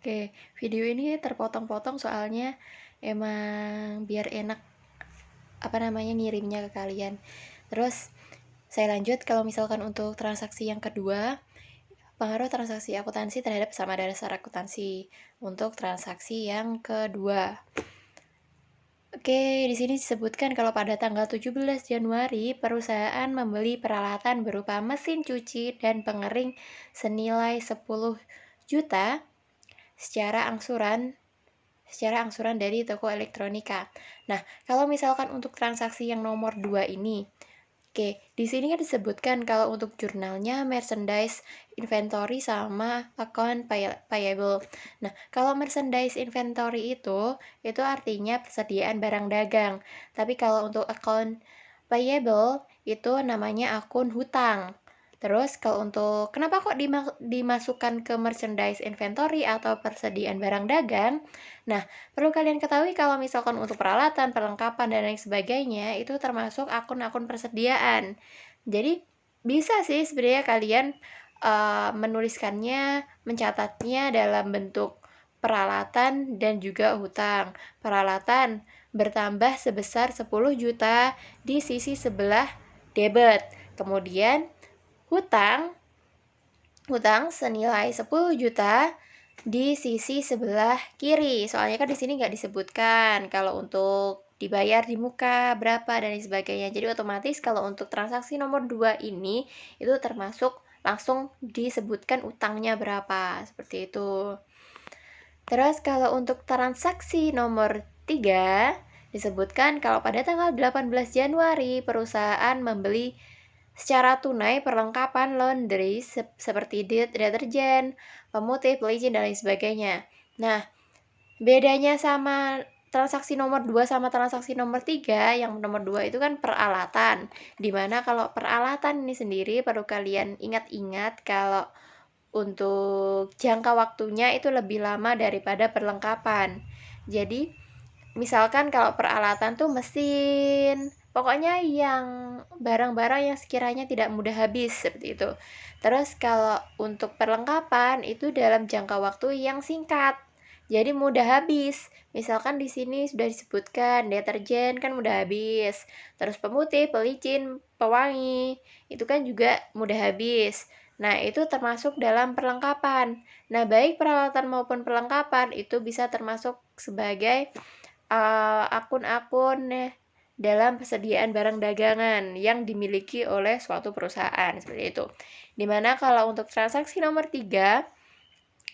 Oke, video ini terpotong-potong soalnya emang biar enak ngirimnya ke kalian. Terus saya lanjut, kalau misalkan untuk transaksi yang kedua, pengaruh transaksi akuntansi terhadap sama dasar akuntansi untuk transaksi yang kedua. Oke, di sini disebutkan kalau pada tanggal 17 Januari perusahaan membeli peralatan berupa mesin cuci dan pengering senilai 10 juta secara angsuran dari toko elektronika. Nah, kalau misalkan untuk transaksi yang nomor 2 ini, oke, di sini kan disebutkan kalau untuk jurnalnya merchandise, inventory, sama account payable. Nah, kalau merchandise inventory itu artinya persediaan barang dagang. Tapi kalau untuk account payable itu namanya akun hutang. Terus kalau untuk kenapa kok dimasukkan ke merchandise inventory atau persediaan barang dagang? Nah, perlu kalian ketahui kalau misalkan untuk peralatan, perlengkapan, dan lain sebagainya itu termasuk akun-akun persediaan. Jadi bisa sih sebenarnya kalian menuliskannya, mencatatnya dalam bentuk peralatan dan juga hutang. Peralatan bertambah sebesar 10 juta di sisi sebelah debit. Kemudian hutang senilai 10 juta di sisi sebelah kiri. Soalnya kan di sini nggak disebutkan kalau untuk dibayar di muka berapa dan lain sebagainya. Jadi otomatis kalau untuk transaksi nomor 2 ini itu termasuk langsung disebutkan utangnya berapa, seperti itu. Terus kalau untuk transaksi nomor 3 disebutkan kalau pada tanggal 18 Januari perusahaan membeli secara tunai perlengkapan laundry seperti deterjen, pemutih, pelicin, dan lain sebagainya. Nah, bedanya sama transaksi nomor 2 sama transaksi nomor 3, yang nomor 2 itu kan peralatan. Dimana kalau peralatan ini sendiri perlu kalian ingat-ingat kalau untuk jangka waktunya itu lebih lama daripada perlengkapan. Jadi, misalkan kalau peralatan tuh mesin, pokoknya yang barang-barang yang sekiranya tidak mudah habis, seperti itu. Terus kalau untuk perlengkapan itu dalam jangka waktu yang singkat, jadi mudah habis. Misalkan di sini sudah disebutkan deterjen kan mudah habis. Terus pemutih, pelicin, pewangi, itu kan juga mudah habis. Nah, itu termasuk dalam perlengkapan. Nah, baik peralatan maupun perlengkapan itu bisa termasuk sebagai akun-akun dalam persediaan barang dagangan yang dimiliki oleh suatu perusahaan, seperti itu. Dimana kalau untuk transaksi nomor 3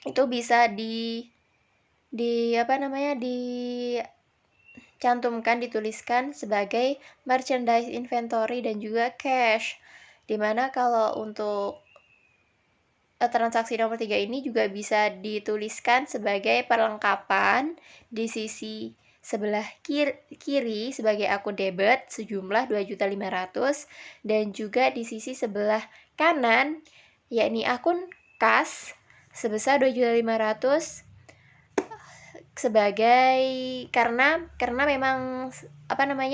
itu bisa dituliskan sebagai merchandise inventory dan juga cash. Dimana kalau untuk transaksi nomor 3 ini juga bisa dituliskan sebagai perlengkapan di sisi sebelah kiri sebagai akun debit sejumlah 2.500.000 dan juga di sisi sebelah kanan yakni akun kas sebesar 2.500.000 sebagai karena memang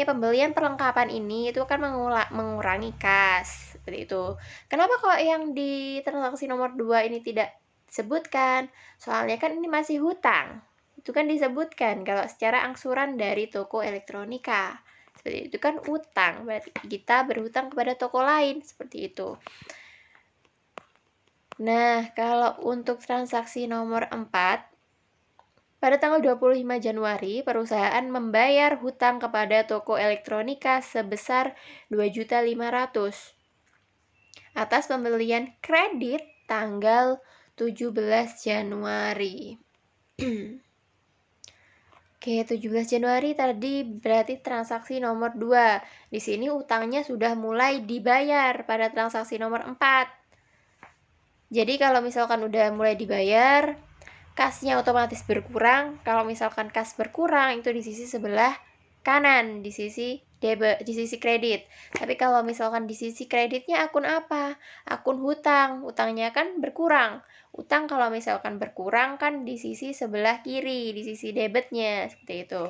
pembelian perlengkapan ini itu kan mengurangi kas, seperti itu. Kenapa kok yang di transaksi nomor 2 ini tidak disebutkan? Soalnya kan ini masih hutang. Itu kan disebutkan kalau secara angsuran dari toko elektronika. Seperti itu kan utang, berarti kita berhutang kepada toko lain, seperti itu. Nah, kalau untuk transaksi nomor 4 pada tanggal 25 Januari, perusahaan membayar hutang kepada toko elektronika sebesar 2.500.000 atas pembelian kredit tanggal 17 Januari. Oke, 17 Januari tadi berarti transaksi nomor 2. Di sini utangnya sudah mulai dibayar pada transaksi nomor 4. Jadi kalau misalkan udah mulai dibayar, kasnya otomatis berkurang. Kalau misalkan kas berkurang itu di sisi sebelah kanan, di sisi debit, di sisi kredit. Tapi kalau misalkan di sisi kreditnya akun apa? Akun hutang. Utangnya kan berkurang. Utang kalau misalkan berkurang kan di sisi sebelah kiri, di sisi debitnya, seperti itu.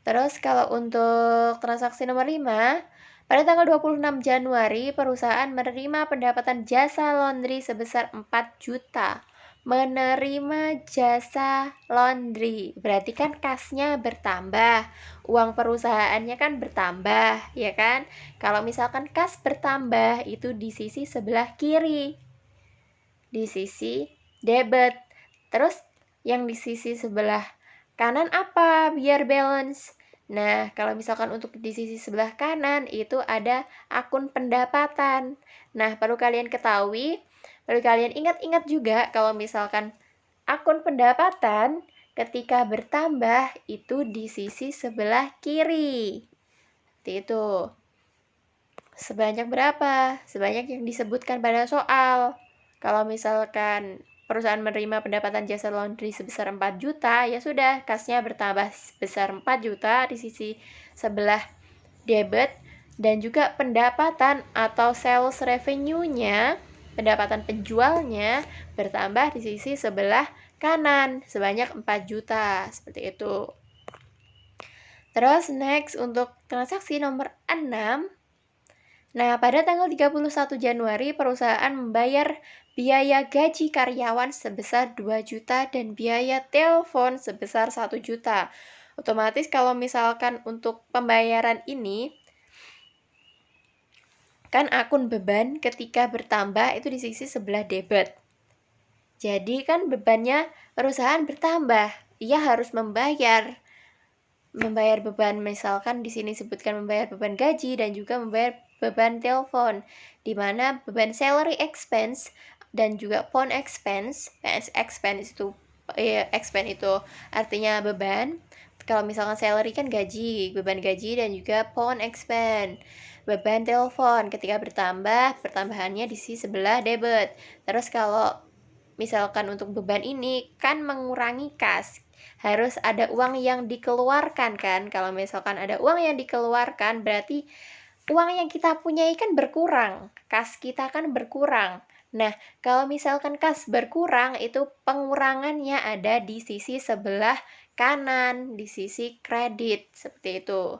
Terus kalau untuk transaksi nomor 5, pada tanggal 26 Januari perusahaan menerima pendapatan jasa laundry sebesar 4 juta menerima jasa laundry. Berarti kan kasnya bertambah, uang perusahaannya kan bertambah, ya kan? Kalau misalkan kas bertambah itu di sisi sebelah kiri, di sisi debit. Terus yang di sisi sebelah kanan apa biar balance? Nah, kalau misalkan untuk di sisi sebelah kanan itu ada akun pendapatan. Nah, perlu kalian ketahui, perlu kalian ingat-ingat juga kalau misalkan akun pendapatan ketika bertambah itu di sisi sebelah kiri. Seperti itu. Sebanyak berapa? Sebanyak yang disebutkan pada soal. Kalau misalkan perusahaan menerima pendapatan jasa laundry sebesar 4 juta, ya sudah, kasnya bertambah sebesar 4 juta di sisi sebelah debit, dan juga pendapatan atau sales revenue-nya, pendapatan penjualnya bertambah di sisi sebelah kanan sebanyak 4 juta, seperti itu. Terus next untuk transaksi nomor 6. Nah, pada tanggal 31 Januari, perusahaan membayar biaya gaji karyawan sebesar 2 juta dan biaya telepon sebesar 1 juta. Otomatis kalau misalkan untuk pembayaran ini, kan akun beban ketika bertambah itu di sisi sebelah debit. Jadi kan bebannya perusahaan bertambah, ia harus membayar beban, misalkan di sini sebutkan membayar beban gaji dan juga membayar beban telepon, di mana beban salary expense dan juga phone expense. Expense itu artinya beban. Kalau misalkan salary kan gaji, beban gaji, dan juga phone expense, beban telepon ketika bertambah, pertambahannya di sisi sebelah debit. Terus kalau misalkan untuk beban ini kan mengurangi kas, harus ada uang yang dikeluarkan kan. Kalau misalkan ada uang yang dikeluarkan, berarti uang yang kita punyai kan berkurang, kas kita kan berkurang. Nah, kalau misalkan kas berkurang, itu pengurangannya ada di sisi sebelah kanan, di sisi kredit, seperti itu.